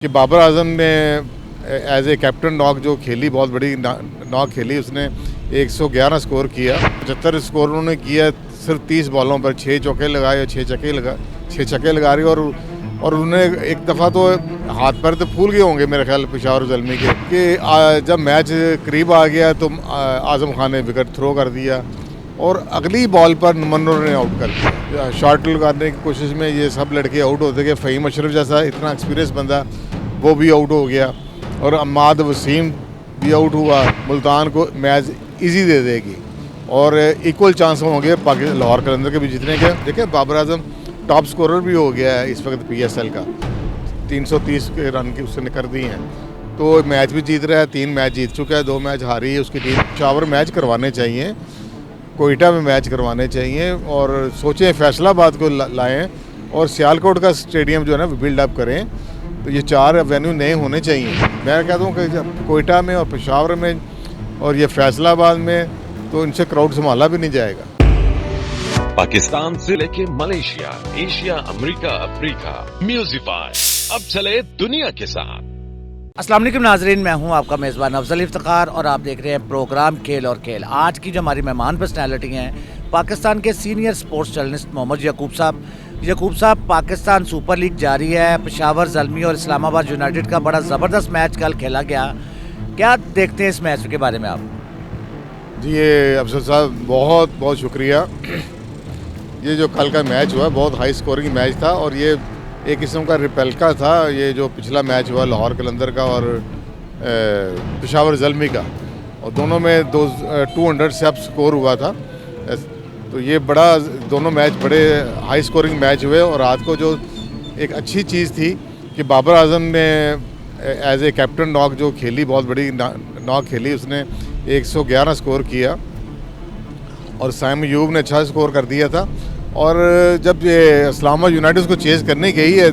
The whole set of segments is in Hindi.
कि बाबर आजम ने एज ए कैप्टन नॉक जो खेली, बहुत बड़ी नॉक खेली, उसने 111 स्कोर किया। 75 स्कोर उन्होंने किया सिर्फ 30 बॉलों पर, 6 चौके लगाए और 6 छक्के लगा रही। और उन्हें एक दफ़ा तो हाथ पैर तो फूल गए होंगे मेरे ख्याल पेशावर ज़ल्मी के कि जब मैच करीब आ गया तो आज़म खान ने विकेट थ्रो कर दिया और अगली बॉल पर मनोर ने आउट कर दिया। शॉट लगाने की कोशिश में ये सब लड़के आउट होते गए। फ़हीम अशरफ जैसा इतना एक्सपीरियंस बंदा वो भी आउट हो गया और अम्माद वसीम भी आउट हुआ। मुल्तान को मैच इजी दे देगी और इक्वल चांस होंगे लाहौर कलंदर के भी जीतने के। देखिए बाबर आजम टॉप स्कोरर भी हो गया है इस वक्त PSL का, 330 के रन की उसने कर दी हैं, तो मैच भी जीत रहा है। 3 मैच जीत चुका है, 2 मैच हारी है उसकी टीम। पेशावर मैच करवाने चाहिए, कोयटा में मैच करवाने चाहिए और सोचें फैसलाबाद को लाएं और सियालकोट का स्टेडियम जो है ना बिल्ड अप करें। तो ये 4 वेन्यू नए होने चाहिए। मैं कहता हूँ कि कोयटा में और पेशावर में और ये फैसलाबाद में तो इनसे क्राउड संभाला भी नहीं जाएगा। पाकिस्तान से लेके मलेशिया, एशिया, अमेरिका, अफ्रीका, म्यूजिफाई अब चले दुनिया के साथ। अस्सलाम वालेकुम नाजरीन, मैं हूं आपका मेज़बान अफजल इफ्तिखार और आप देख रहे हैं प्रोग्राम खेल और खेल। आज की जो हमारी मेहमान पर्सनैलिटी हैं पाकिस्तान के सीनियर स्पोर्ट्स जर्नलिस्ट मोहम्मद यकूब साहब। यकूब साहब, पाकिस्तान सुपर लीग जारी है, पेशावर ज़ल्मी और इस्लामाबाद यूनाइटेड का बड़ा ज़बरदस्त मैच कल खेला गया। क्या देखते हैं इस मैच के बारे में आप? जी ये अफसर साहब बहुत बहुत शुक्रिया। ये जो कल का मैच हुआ बहुत हाई स्कोरिंग मैच था और ये एक किस्म का रिपेल्का था। ये जो पिछला मैच हुआ लाहौर कलंदर का और पेशावर ज़ल्मी का, और दोनों में 200 से अब स्कोर हुआ था। तो ये बड़ा दोनों मैच बड़े हाई स्कोरिंग मैच हुए। और रात को जो एक अच्छी चीज़ थी कि बाबर आजम ने एज ए कैप्टन नॉक जो खेली, बहुत बड़ी नॉक खेली, उसने 111 स्कोर किया और साइम अयूब ने अच्छा स्कोर कर दिया था। और जब ये इस्लामाबाद यूनाइटेड को चेज़ करने गई है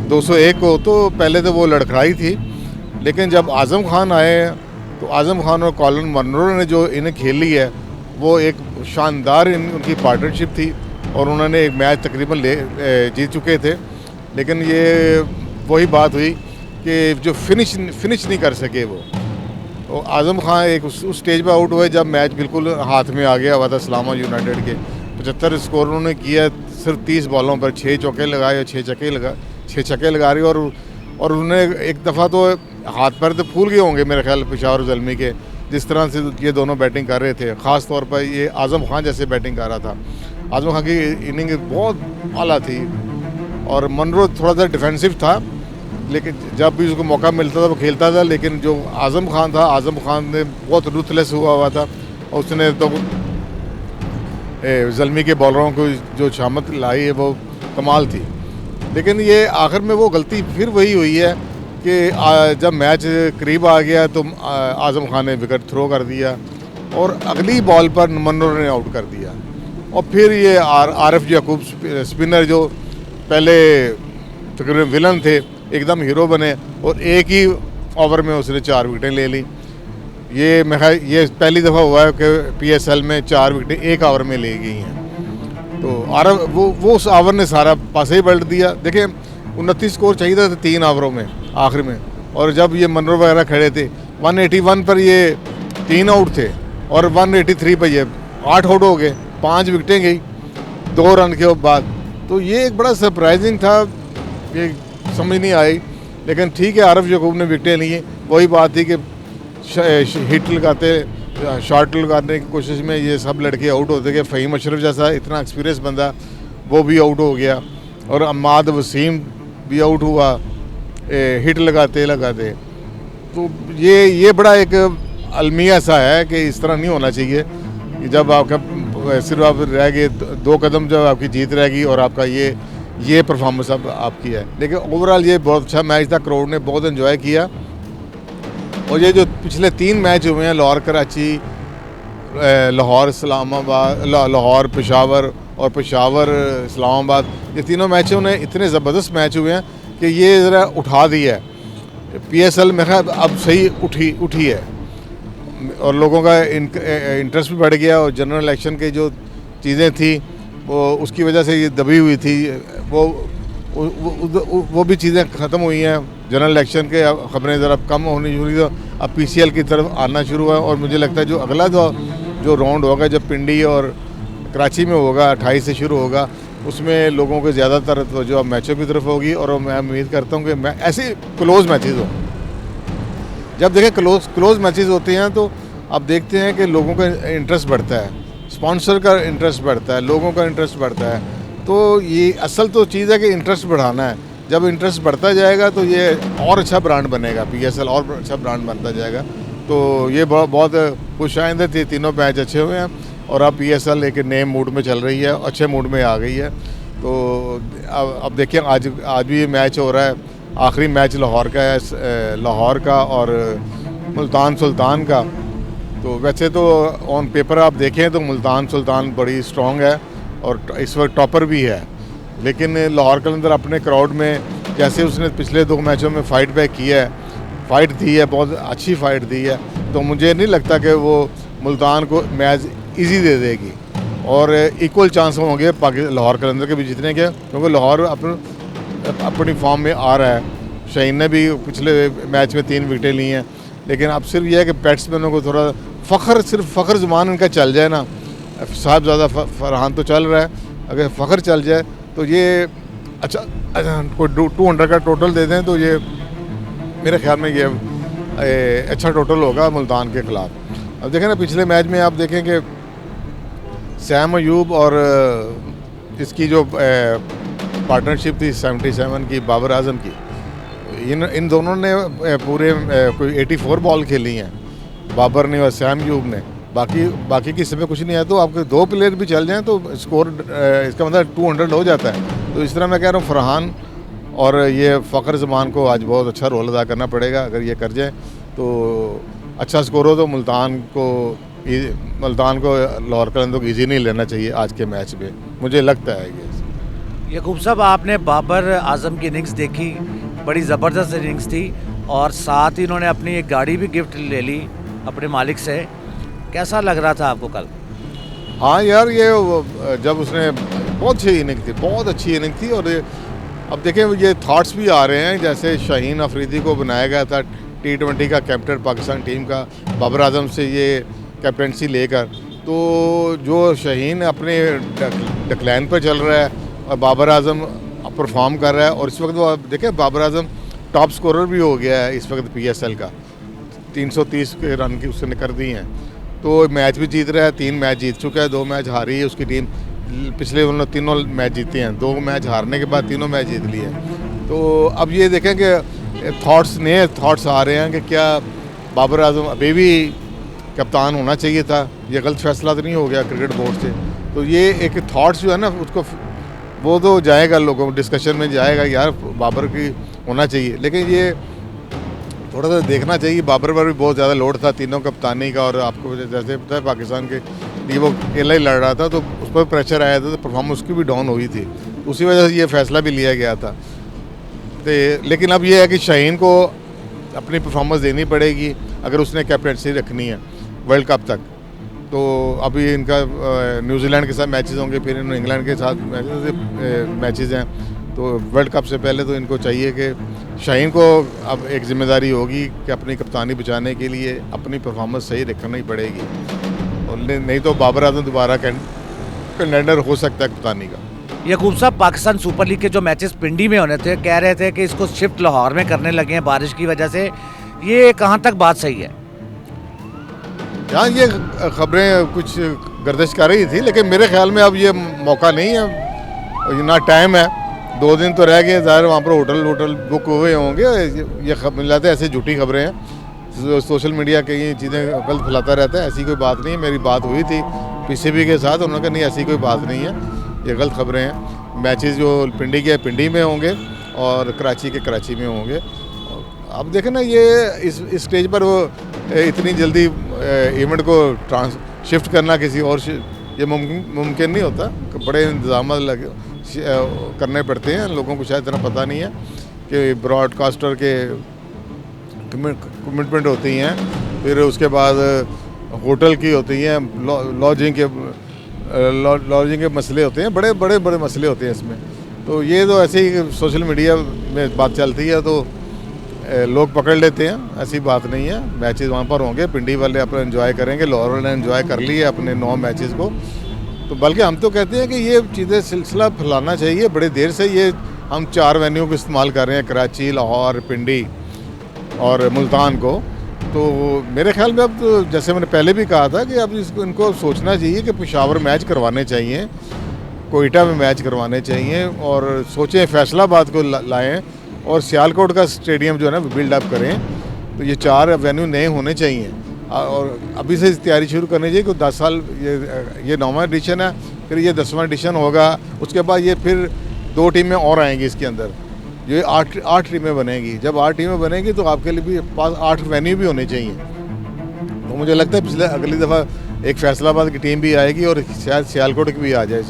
201 को, तो पहले तो वो लड़खड़ाई थी, लेकिन जब आज़म खान आए तो आज़म खान और कॉलिन मनरो ने जो इन्हें खेली है वो एक शानदार उनकी पार्टनरशिप थी और उन्होंने एक मैच तकरीबन जीत चुके थे। लेकिन ये वही बात हुई कि जो फिनिश नहीं कर सके वो। तो आज़म खान एक उस स्टेज पर आउट हुए जब मैच बिल्कुल हाथ में आ गया हुआ था इस्लामाबाद यूनाइटेड के। 75 स्कोर उन्होंने किया सिर्फ 30 बॉलों पर, 6 चौके लगाए और 6 छक्के लगा रही। और उन्हें एक दफ़ा तो हाथ पैर तो फूल गए होंगे मेरे ख्याल पेशावर ज़ल्मी के, जिस तरह से ये दोनों बैटिंग कर रहे थे। ख़ास तौर पर ये आज़म खान जैसे बैटिंग कर रहा था। आज़म खान की इनिंग बहुत आला थी और मनरो थोड़ा सा डिफेंसिव था, लेकिन जब भी उसको मौका मिलता था वो खेलता था। लेकिन जो आज़म खान था, आज़म खान ने बहुत रूथलेस हुआ था और उसने तो ज़ल्मी के बॉलरों को जो शामत लाई है वो कमाल थी। लेकिन ये आखिर में वो गलती फिर वही हुई है कि जब मैच करीब आ गया तो आज़म खान ने विकेट थ्रो कर दिया और अगली बॉल पर मनोर ने आउट कर दिया। और फिर ये आरिफ यकूब स्पिनर जो पहले तकरीबन विलन थे एकदम हीरो बने और एक ही ओवर में उसने 4 विकेटें ले ली। ये पहली दफ़ा हुआ है कि PSL में 4 विकेटें एक ओवर में ले गई हैं। तो आरिफ वो उस ओवर ने सारा पासे ही पलट दिया। देखिए 29 स्कोर चाहिए था 3 ओवरों में आखिर में, और जब ये मनोर वगैरह खड़े थे 181 पर ये 3 आउट थे और 183 पर ये 8 आउट हो गए, 5 विकेटें गई 2 रन के बाद। तो ये एक बड़ा सरप्राइजिंग था, ये समझ नहीं आई। लेकिन ठीक है, आरिफ यकूब ने विकेटें ली। वही बात थी कि हिट लगाते, शॉट लगाने की कोशिश में ये सब लड़के आउट होते गए। फ़हीम अशरफ जैसा इतना एक्सपीरियंस बंदा वो भी आउट हो गया और अम्माद वसीम भी आउट हुआ हिट लगाते। तो ये बड़ा एक अलमिया सा है कि इस तरह नहीं होना चाहिए कि जब आपका सिर्फ आप रह गए 2 कदम जब आपकी जीत रहेगी और आपका ये परफॉर्मेंस अब आपकी है। लेकिन ओवरऑल ये बहुत अच्छा मैच था, क्राउड ने बहुत एंजॉय किया। और ये जो पिछले 3 मैच हुए हैं लाहौर कराची, लाहौर इस्लामाबाद, लाहौर पेशावर और पेशावर इस्लामाबाद, ये तीनों मैचों ने इतने ज़बरदस्त मैच हुए हैं कि ये ज़रा उठा दिया है। PSL में अब सही उठी है और लोगों का इंटरेस्ट भी बढ़ गया। और जनरल इलेक्शन की जो चीज़ें थी वो उसकी वजह से ये दबी हुई थी, वो भी चीज़ें ख़त्म हुई हैं। जनरल इलेक्शन के खबरें ज़रा कम होनी शुरू हुई, तो अब PCL की तरफ आना शुरू हुआ। और मुझे लगता है जो अगला जो राउंड होगा, जब पिंडी और कराची में होगा, 28 से शुरू होगा, उसमें लोगों के ज़्यादातर जो अब मैचों की तरफ होगी। और मैं उम्मीद करता हूँ कि ऐसे क्लोज़ मैचेस हों। जब देखें क्लोज़ मैचेस होते हैं तो आप देखते हैं कि लोगों का इंटरेस्ट बढ़ता है, स्पॉन्सर का इंटरेस्ट बढ़ता है, लोगों का इंटरेस्ट बढ़ता है। तो ये असल तो चीज़ है कि इंटरेस्ट बढ़ाना है। जब इंटरेस्ट बढ़ता जाएगा तो ये और अच्छा ब्रांड बनेगा, PSL और अच्छा ब्रांड बनता जाएगा। तो ये बहुत खुशाइंद थे, तीनों मैच अच्छे हुए हैं और अब PSL एक नए मूड में चल रही है, अच्छे मूड में आ गई है। तो अब देखिए आज भी ये मैच हो रहा है, आखिरी मैच लाहौर का है, लाहौर का और मुल्तान सुल्तान का। तो वैसे तो ऑन पेपर आप देखें तो मुल्तान सुल्तान बड़ी स्ट्रॉन्ग है और इस वक्त टॉपर भी है, लेकिन लाहौर कलंदर अपने क्राउड में जैसे उसने पिछले 2 मैचों में फ़ाइट बैक किया है, फ़ाइट दी है, बहुत अच्छी फ़ाइट दी है। तो मुझे नहीं लगता कि वो मुल्तान को मैच इजी दे देगी और इक्वल चांस होंगे लाहौर कलंदर के भी जीतने के, क्योंकि लाहौर अपनी फॉर्म में आ रहा है। शाहीन ने भी पिछले मैच में 3 विकेटें ली हैं, लेकिन अब सिर्फ यह है कि बैट्समैनों को थोड़ा फ़ख्र ज़ुबान इनका चल जाए ना, साहबज़ादा फरहान तो चल रहा है, अगर फ़ख्र चल जाए तो ये अच्छा कोई 200 का टोटल दे दें तो ये मेरे ख्याल में ये अच्छा टोटल होगा मुल्तान के ख़िलाफ़। अब देखें ना, पिछले मैच में आप देखें कि सैम अयूब और इसकी जो पार्टनरशिप थी 77 की, बाबर आजम की, इन दोनों ने पूरे कोई 84 बॉल खेली हैं, बाबर ने और सैम अयूब ने। बाकी किसी में कुछ नहीं है। तो आपके 2 प्लेयर भी चल जाएं तो स्कोर इसका मतलब 200 हो जाता है। तो इस तरह मैं कह रहा हूँ फरहान और ये फ़ख्र ज़मान को आज बहुत अच्छा रोल अदा करना पड़ेगा। अगर ये कर जाए तो अच्छा स्कोर हो तो मुल्तान को लाहौर कलंदर को ईजी नहीं लेना चाहिए आज के मैच में, मुझे लगता है। ये यकूब साहब, आपने बाबर आजम की इनिंग्स देखी, बड़ी ज़बरदस्त इनिंग्स थी और साथ ही इन्होंने अपनी एक गाड़ी भी गिफ्ट ले ली अपने मालिक से। कैसा लग रहा था आपको कल? हाँ यार, ये जब उसने बहुत अच्छी इनिंग थी, बहुत अच्छी इनिंग थी। और अब देखें ये थॉट्स भी आ रहे हैं, जैसे शाहीन अफरीदी को बनाया गया था T20 का कैप्टन पाकिस्तान टीम का, बाबर आजम से ये कैप्टनसी लेकर। तो जो शाहीन अपने डिक्लाइन पर चल रहा है और बाबर आजम परफॉर्म कर रहा है, और इस वक्त वो देखें बाबर आजम टॉप स्कोरर भी हो गया है इस वक्त PSL का, 330 के रन की उसने कर दी हैं। तो मैच भी जीत रहा है, 3 मैच जीत चुका है, 2 मैच हारी है उसकी टीम। पिछले उन्होंने 3 मैच जीते हैं, 2 मैच हारने के बाद 3 मैच जीत लिए हैं। तो अब ये देखें कि नए थॉट्स आ रहे हैं कि क्या बाबर आजम अभी भी कप्तान होना चाहिए था, ये गलत फैसला तो नहीं हो गया क्रिकेट बोर्ड से। तो ये एक थॉट्स जो है ना, उसको वो तो जाएगा, लोगों डिस्कशन में जाएगा, यार बाबर की होना चाहिए। लेकिन ये थोड़ा सा देखना चाहिए, बाबर पर भी बहुत ज़्यादा लोड था तीनों कप्तानी का। और आपको जैसे पता है पाकिस्तान के लिए वो अकेला ही लड़ रहा था, तो उस पर प्रेशर आया था, तो परफॉर्मेंस उसकी भी डाउन हुई थी, उसी वजह से ये फैसला भी लिया गया था। तो लेकिन अब ये है कि शाहीन को अपनी परफॉर्मेंस देनी पड़ेगी अगर उसने कैप्टनसी रखनी है वर्ल्ड कप तक। तो अभी इनका न्यूजीलैंड के साथ मैचेस होंगे, फिर इंग्लैंड के साथ मैचेस हैं। तो वर्ल्ड कप से पहले तो इनको चाहिए कि शाहीन को अब एक जिम्मेदारी होगी कि अपनी कप्तानी बचाने के लिए अपनी परफॉर्मेंस सही रखना ही पड़ेगी, और नहीं तो बाबर आजम दोबारा कंटेंडर हो सकता है कप्तानी का। यकूब साहब, पाकिस्तान सुपर लीग के जो मैचेस पिंडी में होने थे, कह रहे थे कि इसको शिफ्ट लाहौर में करने लगे हैं बारिश की वजह से, ये कहाँ तक बात सही है? यहाँ ये खबरें कुछ गर्दिश कर रही थी, लेकिन मेरे ख्याल में अब ये मौका नहीं है, ना टाइम है। 2 दिन तो रह गए, ज़ाहिर वहाँ पर होटल बुक हुए होंगे। ये मिलाते ऐसे झूठी खबरें हैं, सोशल मीडिया के ये चीज़ें गलत फैलाता रहता है। ऐसी कोई बात नहीं है। मेरी बात हुई थी PCB के साथ, उन्होंने कहा नहीं ऐसी कोई बात नहीं है, ये गलत खबरें हैं। मैचेस जो पिंडी के पिंडी में होंगे और कराची के कराची में होंगे। अब देखें ना, ये इस स्टेज पर वो इतनी जल्दी इवेंट को शिफ्ट करना किसी और ये मुमकिन नहीं होता, बड़े इंतजाम करने पड़ते हैं। लोगों को शायद इतना पता नहीं है कि ब्रॉडकास्टर के कमिटमेंट होती हैं, फिर उसके बाद होटल की होती हैं, लॉजिंग के मसले होते हैं, बड़े मसले होते हैं इसमें। तो ये तो ऐसे ही सोशल मीडिया में बात चलती है, तो लोग पकड़ लेते हैं, ऐसी बात नहीं है। मैचेस वहाँ पर होंगे, पिंडी वाले अपना एंजॉय करेंगे, लाहौर वाले एंजॉय कर लिए अपने 9 मैचेस को। तो बल्कि हम तो कहते हैं कि ये चीज़ें सिलसिला फैलाना चाहिए। बड़े देर से ये हम 4 वेन्यू को इस्तेमाल कर रहे हैं, कराची, लाहौर, पिंडी और मुल्तान को। तो मेरे ख्याल में अब तो जैसे मैंने पहले भी कहा था कि अब इनको सोचना चाहिए कि पेशावर मैच करवाने चाहिए, कोयटा में मैच करवाने चाहिए, और सोचें फैसलाबाद को लाएं और सियालकोट का स्टेडियम जो है ना बिल्ड अप करें। तो ये 4 वेन्यू नए होने चाहिए और अभी से तैयारी शुरू करनी चाहिए कि 10 साल ये 9वां एडिशन है, फिर ये 10वां एडिशन होगा, उसके बाद ये फिर 2 टीमें और आएंगी इसके अंदर, ये 8 टीमें बनेंगी। जब 8 टीमें बनेंगी तो आपके लिए भी पास 8 वेन्यू भी होने चाहिए। तो मुझे लगता है अगली दफ़ा एक फैसलाबाद की टीम भी आएगी और शायद सियालकोट की भी आ जाए।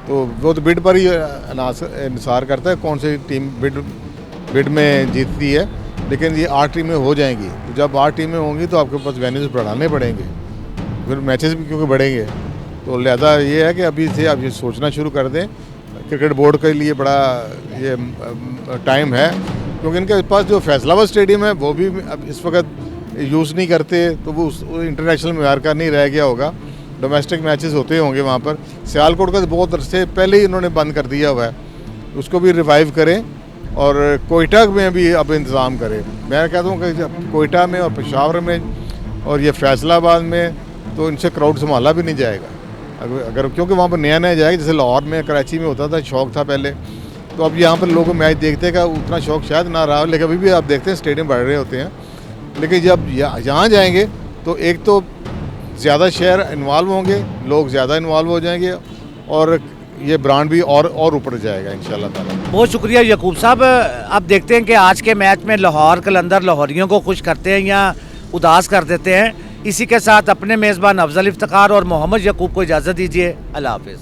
तो वो तो बिड पर ही इंसार करता है कौन सी टीम बिड में जीतती है, लेकिन ये 8 टीमें हो जाएंगी। तो जब 8 टीमें होंगी तो आपके पास वेन्यूज़ बढ़ाने पड़ेंगे, फिर मैचेस भी क्योंकि बढ़ेंगे। तो लिहाजा ये है कि अभी से आप ये सोचना शुरू कर दें। क्रिकेट बोर्ड के लिए बड़ा ये टाइम है, क्योंकि इनके पास जो फैसलाबाद स्टेडियम है वो भी अब इस वक्त यूज़ नहीं करते, तो वो इंटरनेशनल मेयार का नहीं रह गया होगा। डोमेस्टिक मैचेस होते होंगे वहाँ पर। सियालकोट का तो बहुत अरसे पहले ही इन्होंने बंद कर दिया हुआ है, उसको भी रिवाइव करें और कोयटा में भी अब इंतज़ाम करें। मैं कहता हूँ कि कोयटा में और पेशावर में और ये फैसलाबाद में तो इनसे क्राउड संभाला भी नहीं जाएगा अगर क्योंकि वहाँ पर नया नया जाएगा। जैसे लाहौर में, कराची में होता था, शौक था पहले, तो अब यहाँ पर लोगों मैच देखते का उतना शौक शायद ना रहा हो, लेकिन अभी भी आप देखते हैं स्टेडियम बढ़ रहे होते हैं। लेकिन जब यहाँ जाएंगे तो एक तो ज़्यादा शहर इन्वॉल्व होंगे, लोग ज़्यादा इन्वॉल्व हो जाएंगे और ये ब्रांड भी और ऊपर जाएगा इंशाल्लाह ताला। बहुत शुक्रिया यकूब साहब। अब देखते हैं कि आज के मैच में लाहौर कलंदर लाहौरियों को खुश करते हैं या उदास कर देते हैं। इसी के साथ अपने मेज़बान अफजल इफ्तिखार और मोहम्मद यकूब को इजाज़त दीजिए। अल्लाह हाफिज़।